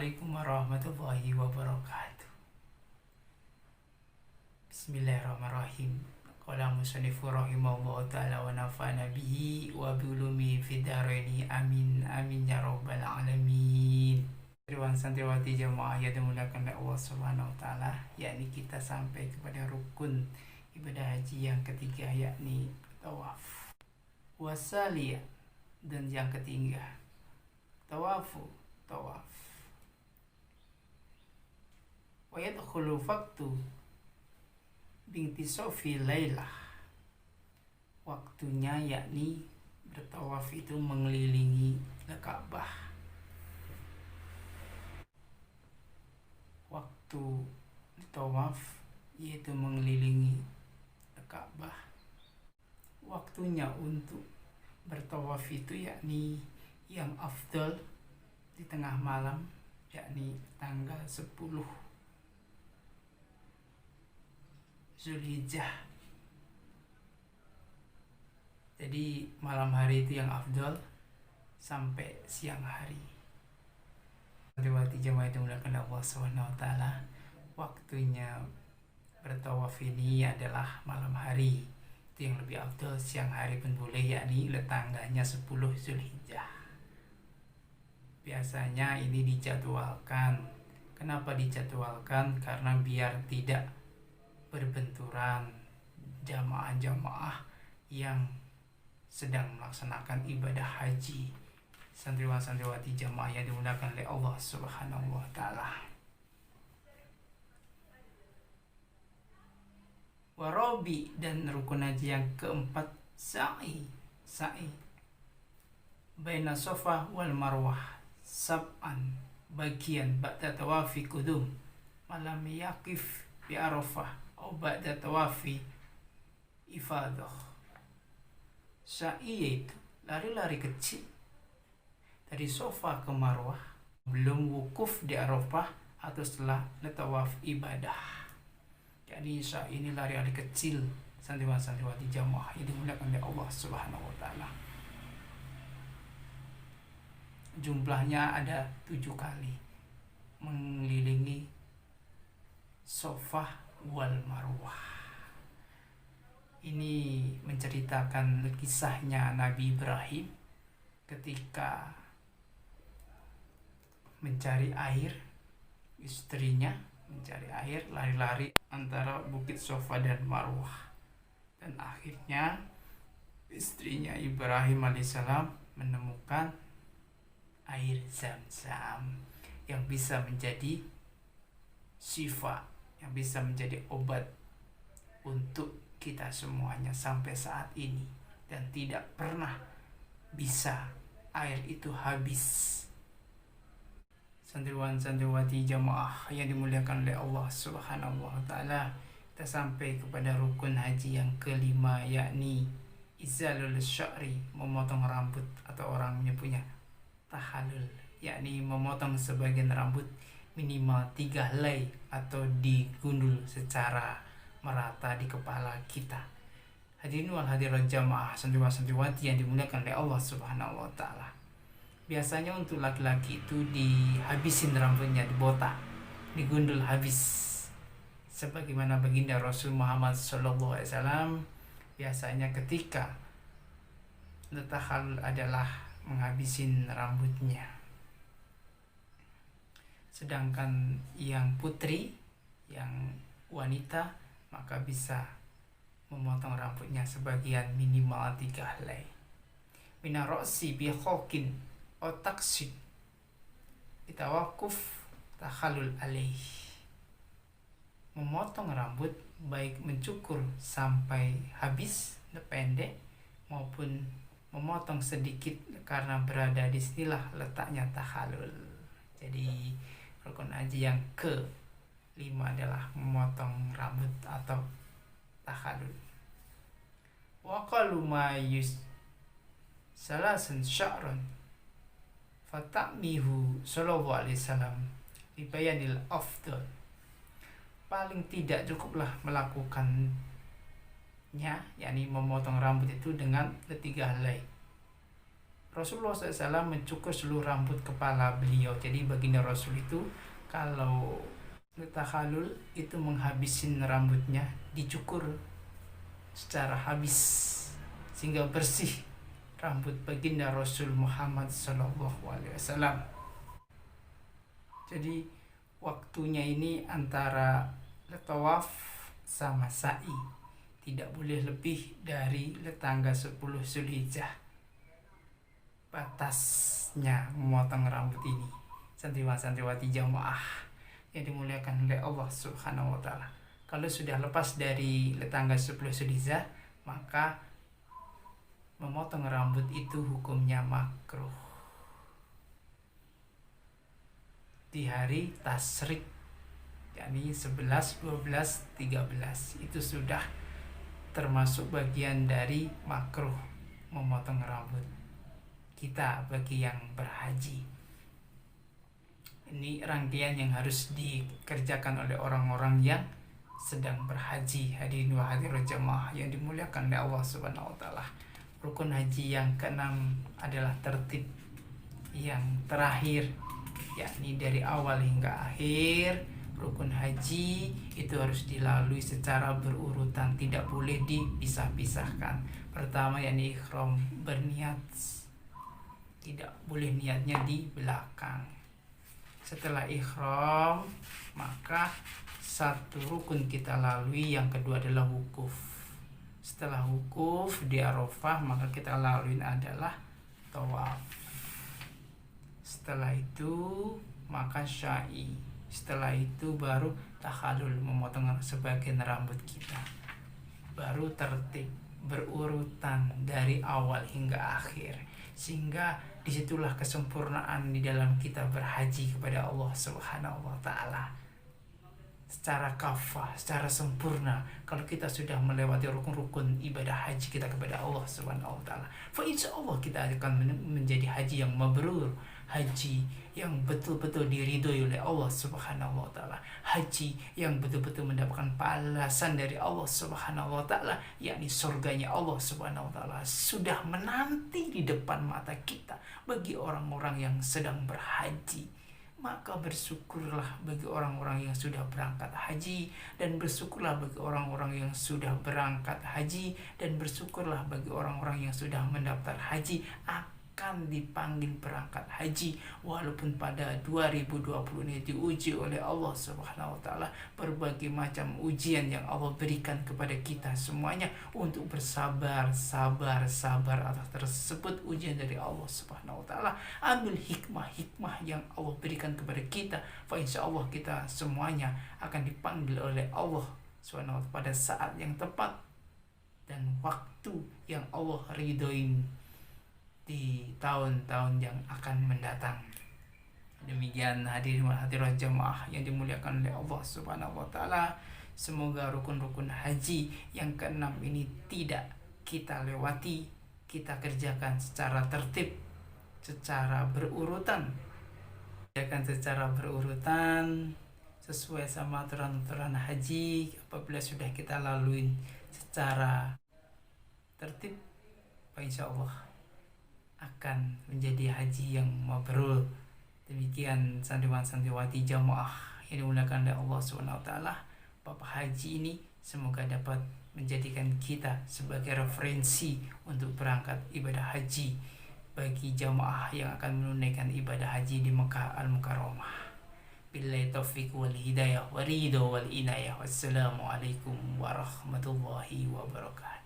Assalamualaikum warahmatullahi wabarakatuh. Bismillahirrahmanirrahim. Qala musannifu rahimahullah ta'ala wa nafa'ana bihi wa bi ulumi fid dharaini amin amin ya rabbal alamin. Santriwati jamaah yang dimuliakan oleh Allah Subhanahu wa taala, yakni kita sampai kepada rukun ibadah haji yang ketiga, yakni tawaf. Wasaliyah, dan yang ketiga tawaf. Wa yadkhulu faktu binti sofi lailah, waktunya yakni bertawaf itu mengelilingi Ka'bah. Waktu tawaf yaitu mengelilingi Ka'bah. Waktunya untuk bertawaf itu yakni yang afdal di tengah malam, yakni tanggal 10 Zulhijjah. Jadi malam hari itu yang afdal sampai siang hari. Santriwati jamaah yang dimuliakan Allah Subhanahu wa taala, waktunya bertawaf ini adalah malam hari. Itu yang lebih afdal, siang hari pun boleh, yakni tanggalnya 10 Zulhijjah. Biasanya ini dijadwalkan. Kenapa dijadwalkan? Karena biar tidak berbenturan jamaah-jamaah yang sedang melaksanakan ibadah haji. Santriwan-santriwati jamaah yang dimuliakan oleh Allah Subhanahu wa taala. Warabi, dan rukun haji yang keempat sa'i. Baina Safa wal Marwah sab'an, bagian ba'da tawafi qudum malam yaqif bi Arafah atau ba'da tawafi ifadah. Sa'i itu lari-lari kecil dari Safa ke Marwah belum wukuf di Arafah atau setelah tawaf ibadah. Jadi sa'i ini lari-lari kecil, santriwan-santriwati jamaah yang dimuliakan oleh Allah Subhanahu wa taala. Jumlahnya ada 7 kali mengelilingi Safa wal Marwah. Ini menceritakan kisahnya Nabi Ibrahim ketika mencari air, istrinya mencari air, lari-lari antara bukit Safa dan Marwah, dan akhirnya istrinya Ibrahim alaihissalam menemukan air Zam-Zam yang bisa menjadi syifa, yang bisa menjadi obat untuk kita semuanya sampai saat ini, dan tidak pernah bisa air itu habis. Santriwan-santriwati jamaah yang dimuliakan oleh Allah Subhanahu wa taala, kita sampai kepada rukun haji yang kelima, yakni izalul sya'ri, memotong rambut, atau orang menyebutnya tahallul, yakni memotong sebagian rambut minimal 3 helai atau digundul secara merata di kepala kita. Hadirin wal hadirat jamaah santriwan-santriwati yang dimuliakan oleh Allah Subhanahu wa taala. Biasanya untuk laki-laki itu dihabisin rambutnya, dibotak, digundul habis. Sebagaimana baginda Rasul Muhammad SAW biasanya ketika tahallul adalah menghabisin rambutnya. Sedangkan yang putri, yang wanita, maka bisa memotong rambutnya sebagian minimal 3 helai. Mina ro'si bi khokin o taksib bitawakuf takhallul alaih, memotong rambut baik mencukur sampai habis pendek maupun memotong sedikit karena berada di sinilah letaknya takhallul. Jadi rukun haji yang ke-5 adalah memotong rambut atau takhallul. Wa qalu ma salasan sya'run fatamihu sallallahu alaihi wasallam dibayanil afdal. Paling tidak cukuplah melakukannya, yakni memotong rambut itu dengan 3 helai. Rasulullah SAW mencukur seluruh rambut kepala beliau. Jadi baginda Rasul itu kalau tahalul itu menghabisin rambutnya, dicukur secara habis sehingga bersih rambut baginda Rasul Muhammad SAW. Jadi waktunya ini antara tawaf sama sa'i, tidak boleh lebih dari tanggal 10 Zulhijjah batasnya memotong rambut ini. Santriwan-santriwati jamaah yang dimuliakan oleh Allah Subhanahu wa taala. Kalau sudah lepas dari tanggal 10 Zulhijjah, maka memotong rambut itu hukumnya makruh. Di hari tasyrik, yakni 11, 12, 13, itu sudah termasuk bagian dari makruh memotong rambut kita bagi yang berhaji. Ini rangkaian yang harus dikerjakan oleh orang-orang yang sedang berhaji. Hadirin wa hadirat jamaah yang dimuliakan oleh Allah Subhanahu wa taala. Rukun haji yang keenam adalah tertib yang terakhir, yakni dari awal hingga akhir. Rukun haji itu harus dilalui secara berurutan, tidak boleh dipisah-pisahkan. Pertama yakni ihram, berniat, tidak boleh niatnya di belakang. Setelah ihram, maka satu rukun kita lalui, yang kedua adalah wukuf. Setelah wukuf di Arafah, maka kita lalui adalah tawaf. Setelah itu maka sya'i. Setelah itu baru tahalul, memotong sebagian rambut kita. Baru tertib, berurutan dari awal hingga akhir. Sehingga disitulah kesempurnaan di dalam kita berhaji kepada Allah Subhanahu wa taala. Secara kafah, secara sempurna, kalau kita sudah melewati rukun-rukun ibadah haji kita kepada Allah Subhanahu wa taala, fa insyaallah kita akan menjadi haji yang mabrur, haji yang betul-betul diridhoi oleh Allah Subhanahu wa taala, haji yang betul-betul mendapatkan balasan dari Allah Subhanahu wa taala, yakni surganya Allah Subhanahu wa taala sudah menanti di depan mata kita bagi orang-orang yang sedang berhaji. Maka bersyukurlah bagi orang-orang yang sudah berangkat haji, dan bersyukurlah bagi orang-orang yang sudah berangkat haji, dan bersyukurlah bagi orang-orang yang sudah mendaftar haji akan dipanggil berangkat haji. Walaupun pada 2020 ini diuji oleh Allah Subhanahu wa taala berbagai macam ujian yang Allah berikan kepada kita semuanya untuk bersabar atas tersebut ujian dari Allah Subhanahu wa taala. Ambil hikmah yang Allah berikan kepada kita, fa insyaallah kita semuanya akan dipanggil oleh Allah Subhanahu wa taala pada saat yang tepat dan waktu yang Allah ridhoin di tahun-tahun yang akan mendatang. Demikian hadirin wa hadirat jamaah yang dimuliakan oleh Allah Subhanahu wa taala. Semoga rukun-rukun haji yang keenam ini tidak kita lewati, kita kerjakan secara tertib, secara berurutan. Sesuai sama aturan-aturan haji. Apabila sudah kita lalui secara tertib, insyaallah akan menjadi haji yang mabrur. Demikian santriwan-santriwati jamaah yang dimuliakan oleh Allah Subhanahu wa taala. Bapak haji ini semoga dapat menjadikan kita sebagai referensi untuk berangkat ibadah haji bagi jamaah yang akan menunaikan ibadah haji di Mekah Al-Mukarramah. Billahi taufiq wal hidayah wa ridho wal inayah. Wassalamualaikum warahmatullahi wabarakatuh.